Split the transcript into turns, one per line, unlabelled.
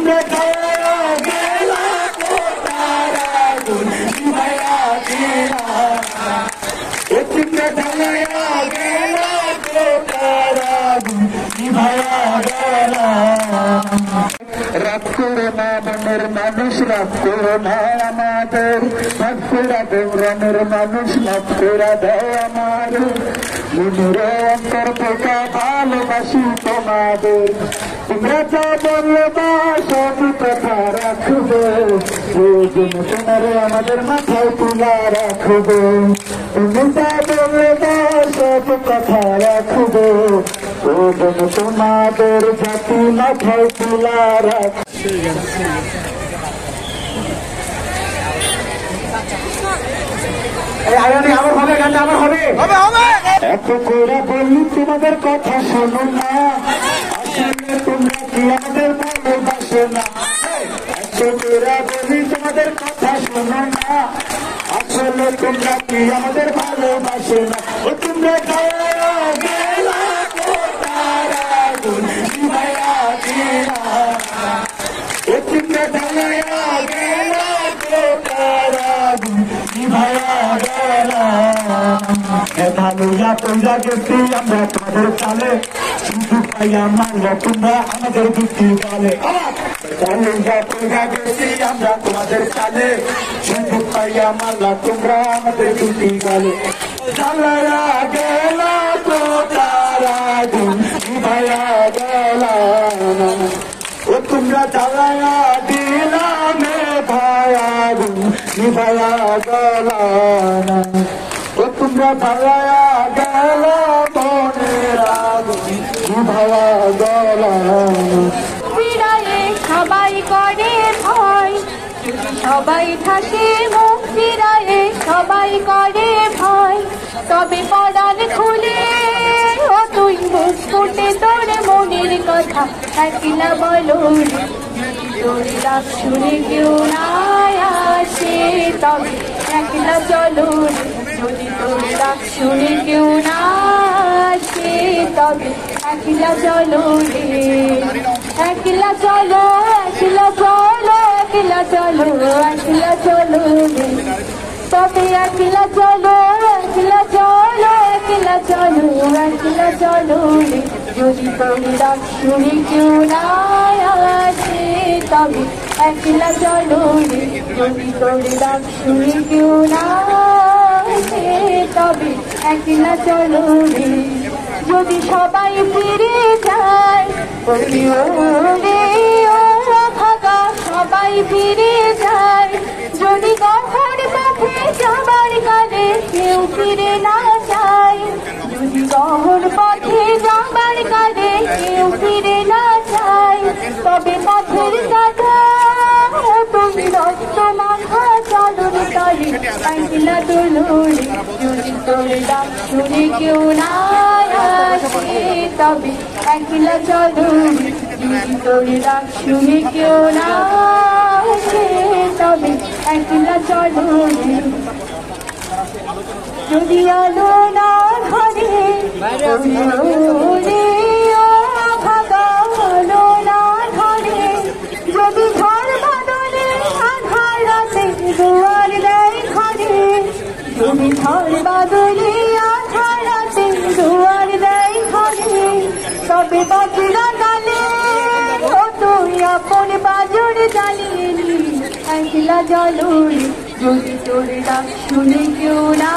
তোমরা জ্বালায়া গেলা কোটার আগুন নিভাইয়া দিলা তোমরা জ্বালায়া গেলা কোটার আগুন নিভাইয়া গেলা রাত করে না মনের মানুষ রাত করে না আমাদের রাত করে দেওরানের মানুষ রাত করে দেয় আমার মনের অন্তর থেকে ভালোবাসি তোমাদের তোমরা যা বললে তা সব কথা রাখবে প্রয়োজন তোমারে আমাদের মাথায় তুলা রাখবে তুমি যা বললে তা সব কথা রাখবে প্রয়োজন তোমাদের জাতি মাথায় তুলা রাখবে আমার হবে গানটা আমার হবে এত করে বললি তোমাদের কথা শোনো না আসলে তোমরা কি আমাদের ভালোবাসো না এত করে বললি তোমাদের কথা শোনো না আসলে তোমরা কি আমাদের ভালোবাসো না ও তোমরা গেলা কোটার আগুন নিভাইয়া দিলা ও তোমরা গেলা কোটার আগুন নিভাইয়া গেলা ভালোয়া তোমরা গেছি আমরা তোমাদের কালে শুধু পাইয়া মানলো তোমরা আমাদের দুটি গালে ভালোয়া তোমরা গেছি আমরা তোমাদের কালে শুধু পাইয়া মানলা তোমরা আমাদের দুটি গালে জ্বালায়া গেলা কোটার আগুন নিভাইয়া গেলা ও তোমরা জ্বালায়া দিলা মে ভাই আগুন নিভাইয়া গেলা ও তোমরা জ্বালায়া গেলা মনের আগুন নিভাইয়া গেলা
সবাই করে ভয় সবাই থাকে মুক্তিরায়ে সবাই করে ভয় তবে পরাণ খুলে ও তুই মুখ ফুটে তোর মনের কথা একলা বলো তোর ডাক শুনে কেউ না আসে তবে একলা চলো যদি তোর ডাক শুনে কেউ না আসে তবে একলা চলো রে একলা চলো একলা চলো একলা চলো একলা চলো রে তবে একলা চলো একলা চলো একলা চলো একলা চলো রে যদি তোর ডাক শুনে কেউ না আসে তবে একলা চলো রে যদি তোর ডাক শুনে কেউ না আসে তবে একলা চলো রে যদি সবাই ফিরে যায় রে ও ভাগা সবাই ফিরে যায় যদি গহর পথে যাবার কালে কেউ ফিরে না যায় যদি গহর পথে যাবার কালে কেউ ফিরে না যায় তবে পথের কাটা তুমি রক্ত মাখা চাদর তলে একলা দোলরে যদি তোর ডাক শুনে কেউ না আসে তবে একলা চলো যদি তোর ডাক শুনে কেউ না আসে তবে একলা চলো যদি আলো না ঘরে ভাগা আলো না ঘরে যদি ঘর বদলে আধার রাতে দুয়ার দেয় ঘরে যদি ঘর বদলে আধার রাতে দুয়ার দেয় ঘরে তবে বাজরা গালে ও তুই আপন বাজর জ্বালিয়ে নি একলা জলুর যদি তোর ডাক শুনে কেউ না